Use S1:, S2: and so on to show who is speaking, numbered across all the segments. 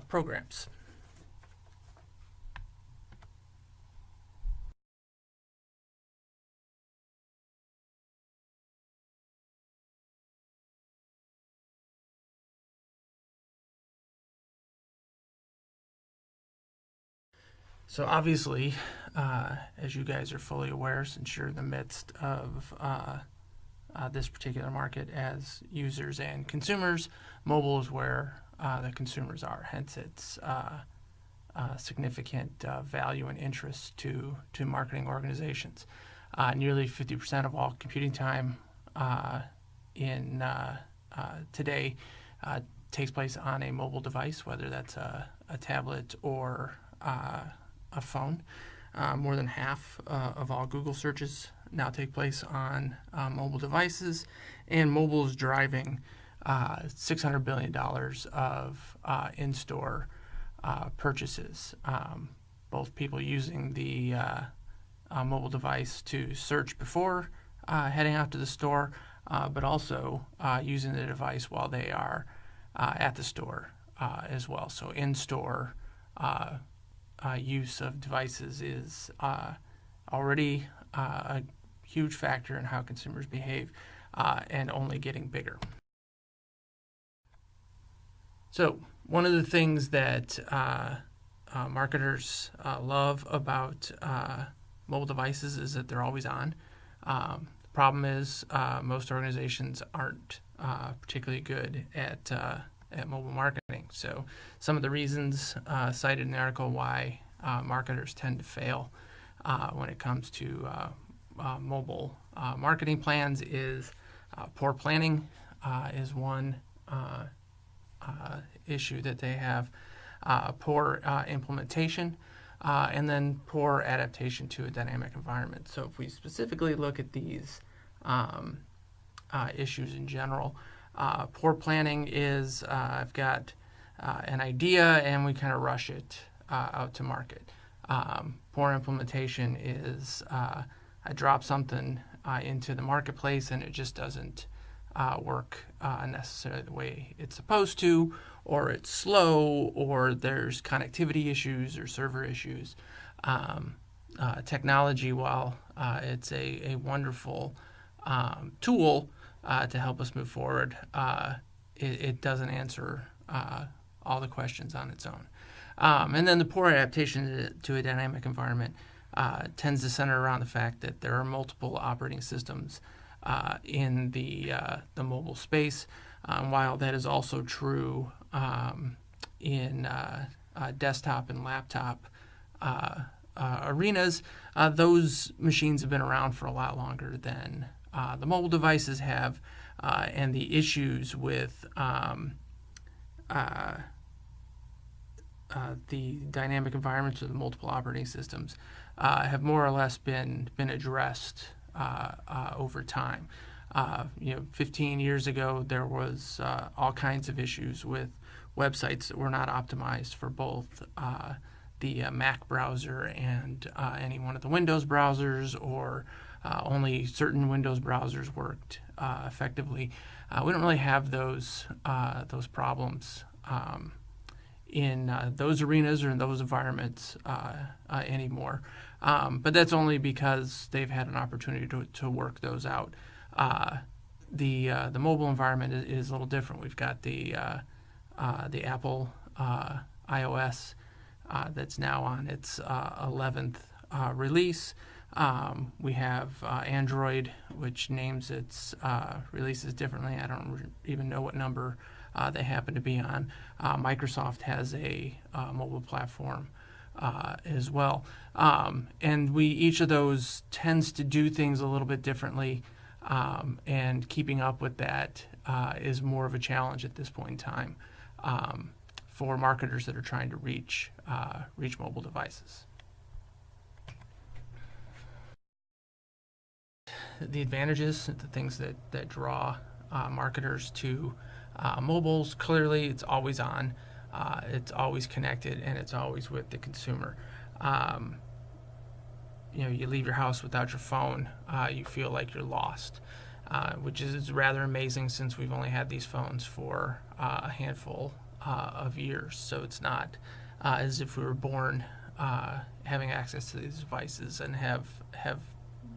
S1: programs. So obviously, as you guys are fully aware, since you're in the midst of this particular market as users and consumers, mobile is where the consumers are. Hence, it's significant value and interest to marketing organizations. Nearly 50% of all computing time in today takes place on a mobile device, whether that's a tablet or a phone. More than half of all Google searches now take place on mobile devices, and mobile is driving $600 billion of in-store purchases. Both people using the mobile device to search before heading out to the store, but also using the device while they are at the store as well. So in-store use of devices is already a huge factor in how consumers behave and only getting bigger. So one of the things that marketers love about mobile devices is that they're always on. The problem is most organizations aren't particularly good at mobile marketing. So some of the reasons cited in the article why marketers tend to fail when it comes to mobile marketing plans is poor planning is one issue that they have, poor implementation, and then poor adaptation to a dynamic environment. So if we specifically look at these issues in general, poor planning is I've got an idea and we kind of rush it out to market. Poor implementation is I drop something into the marketplace and it just doesn't work necessarily the way it's supposed to, or it's slow, or there's connectivity issues or server issues. Technology, while it's a wonderful tool to help us move forward, it doesn't answer all the questions on its own. And then the poor adaptation to a dynamic environment tends to center around the fact that there are multiple operating systems in the mobile space. While that is also true in desktop and laptop arenas, those machines have been around for a lot longer than the mobile devices have, and the issues with the dynamic environments or the multiple operating systems have more or less been addressed over time. 15 years ago, there was all kinds of issues with websites that were not optimized for both the Mac browser and any one of the Windows browsers, or only certain Windows browsers worked effectively. We don't really have those problems in those arenas or in those environments anymore. But that's only because they've had an opportunity to work those out. The mobile environment is a little different. We've got the Apple iOS that's now on its 11th release. We have Android, which names its releases differently. I don't even know what number they happen to be on. Microsoft has a mobile platform as well. And each of those tends to do things a little bit differently, and keeping up with that is more of a challenge at this point in time for marketers that are trying to reach mobile devices. The advantages, the things that draw marketers to mobiles, clearly it's always on, it's always connected, and it's always with the consumer. You leave your house without your phone, you feel like you're lost, which is rather amazing since we've only had these phones for a handful of years. So it's not as if we were born having access to these devices and have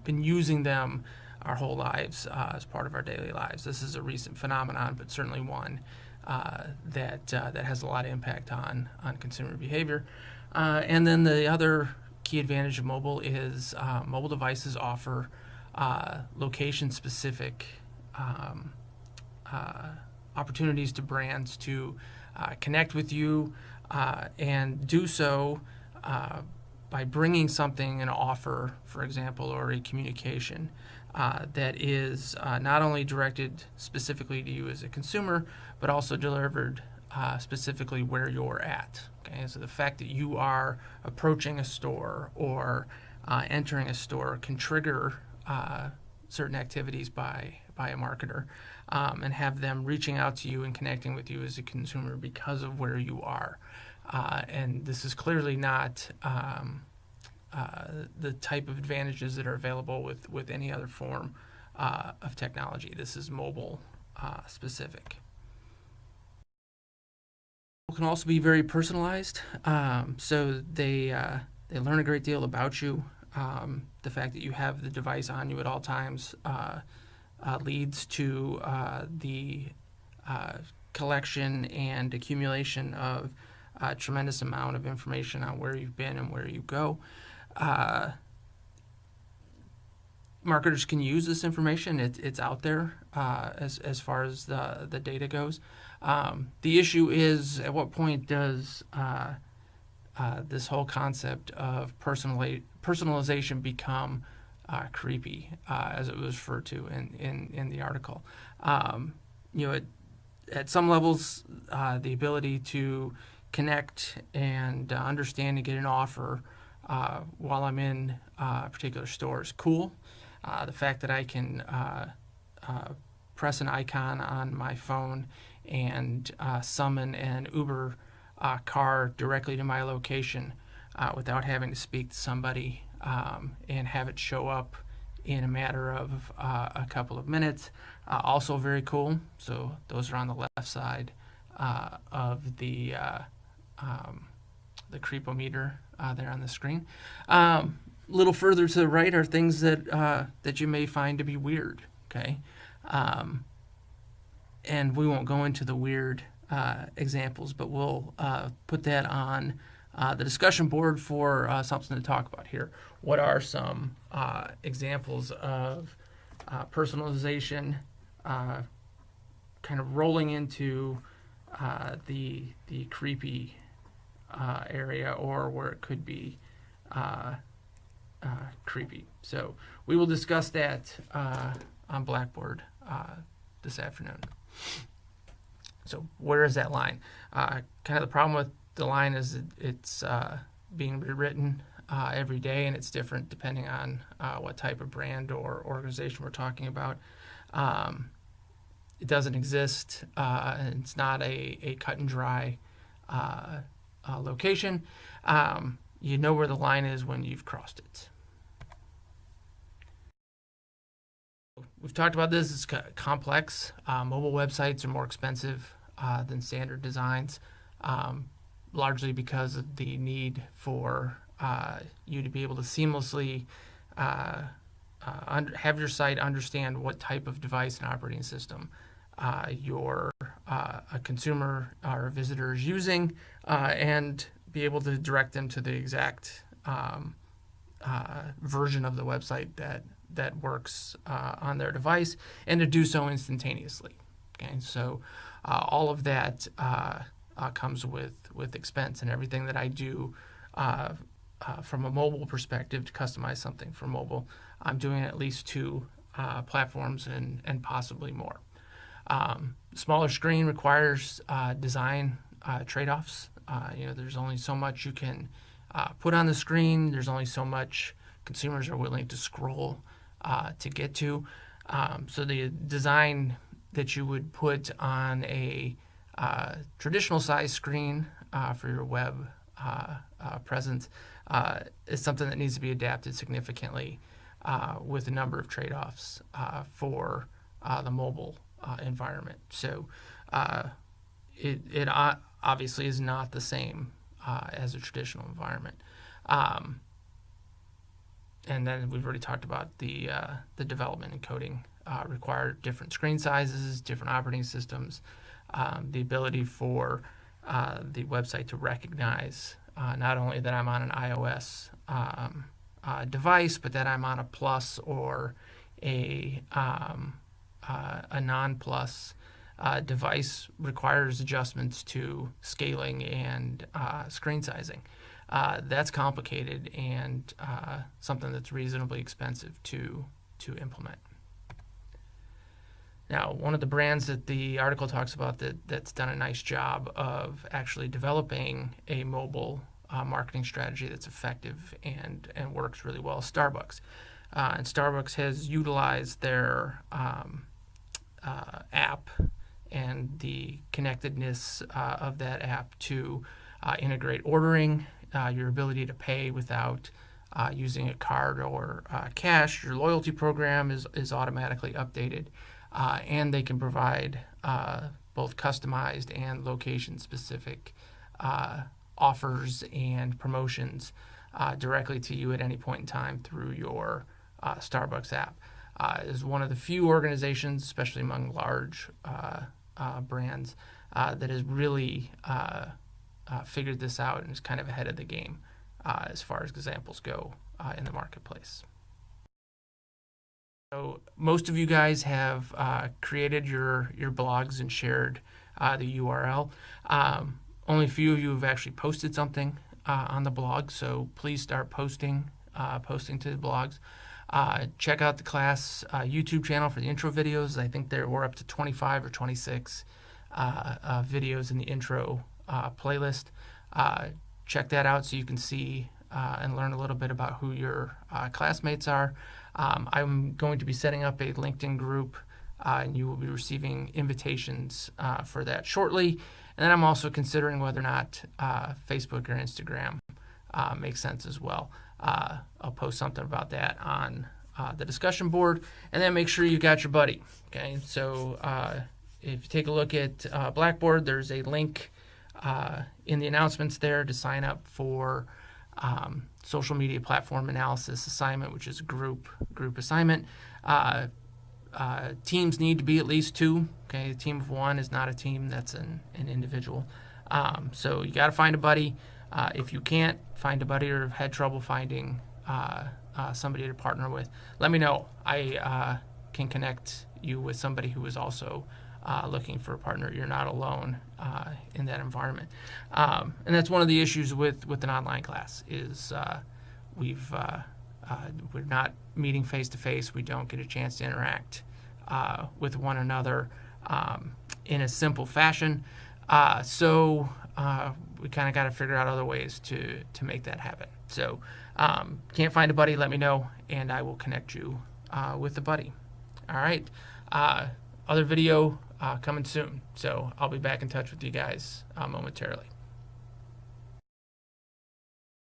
S1: been using them our whole lives as part of our daily lives. This is a recent phenomenon, but certainly one that has a lot of impact on consumer behavior. And then the other key advantage of mobile is mobile devices offer location-specific opportunities to brands to connect with you and do so by bringing something, an offer, for example, or a communication that is not only directed specifically to you as a consumer, but also delivered specifically where you're at. Okay, so the fact that you are approaching a store or entering a store can trigger certain activities by a marketer and have them reaching out to you and connecting with you as a consumer because of where you are. And this is clearly not the type of advantages that are available with any other form of technology. This is mobile specific. It can also be very personalized, so they learn a great deal about you. The fact that you have the device on you at all times leads to the collection and accumulation of a tremendous amount of information on where you've been and where you go. Marketers can use this information. It's out there as far as the data goes. The issue is, at what point does this whole concept of personalization become creepy, as it was referred to in the article? At some levels, the ability to connect and understand and get an offer while I'm in a particular store is cool. The fact that I can press an icon on my phone and summon an Uber car directly to my location without having to speak to somebody and have it show up in a matter of a couple of minutes. Also very cool. So those are on the left side of the creepometer there on the screen. A little further to the right are things that you may find to be weird. Okay, and we won't go into the weird examples, but we'll put that on the discussion board for something to talk about here. What are some examples of personalization kind of rolling into the creepy area, or where it could be creepy? So we will discuss that on Blackboard this afternoon. So where is that line? Kind of the problem with the line is it's being rewritten every day, and it's different depending on what type of brand or organization we're talking about. It doesn't exist, and it's not a cut and dry location. You know where the line is when you've crossed it. We've talked about this. It's complex. Mobile websites are more expensive than standard designs, largely because of the need for you to be able to seamlessly have your site understand what type of device and operating system your a consumer or a visitor is using, and be able to direct them to the exact version of the website that works on their device, and to do so instantaneously. Okay, so all of that comes with expense, and everything that I do from a mobile perspective to customize something for mobile, I'm doing at least 2 platforms and possibly more. Smaller screen requires design trade-offs. There's only so much you can put on the screen. There's only so much consumers are willing to scroll to get to. So the design that you would put on a traditional size screen for your web presence is something that needs to be adapted significantly with a number of trade-offs for the mobile environment. So it obviously is not the same as a traditional environment. And then we've already talked about the development and coding require different screen sizes, different operating systems, the ability for the website to recognize not only that I'm on an iOS device, but that I'm on a Plus or a non-Plus device requires adjustments to scaling and screen sizing. That's complicated and something that's reasonably expensive to implement. Now, one of the brands that the article talks about that's done a nice job of actually developing a mobile marketing strategy that's effective and works really well is Starbucks. And Starbucks has utilized their app and the connectedness of that app to integrate ordering, your ability to pay without using a card or cash. Your loyalty program is automatically updated, and they can provide both customized and location-specific offers and promotions directly to you at any point in time through your Starbucks app. Is one of the few organizations, especially among large brands, that has really figured this out and is kind of ahead of the game as far as examples go in the marketplace. So most of you guys have created your blogs and shared the URL. Only a few of you have actually posted something on the blog, so please start posting to the blogs. Check out the class YouTube channel for the intro videos. I think there were up to 25 or 26 videos in the intro playlist. Check that out so you can see and learn a little bit about who your classmates are. I'm going to be setting up a LinkedIn group, and you will be receiving invitations for that shortly. And then I'm also considering whether or not Facebook or Instagram makes sense as well. I'll post something about that on the discussion board, and then make sure you got your buddy. Okay, so if you take a look at Blackboard, there's a link in the announcements there to sign up for social media platform analysis assignment, which is a group assignment. Teams need to be at least 2. Okay, a team of 1 is not a team; that's an individual. So you got to find a buddy. If you can't find a buddy or have had trouble finding somebody to partner with, let me know. I can connect you with somebody who is also looking for a partner. You're not alone in that environment. And that's one of the issues with an online class is we're not meeting face to face. We don't get a chance to interact with one another in a simple fashion. So we kind of got to figure out other ways to make that happen. So can't find a buddy, let me know, and I will connect you with a buddy. All right. Other video coming soon. So I'll be back in touch with you guys momentarily.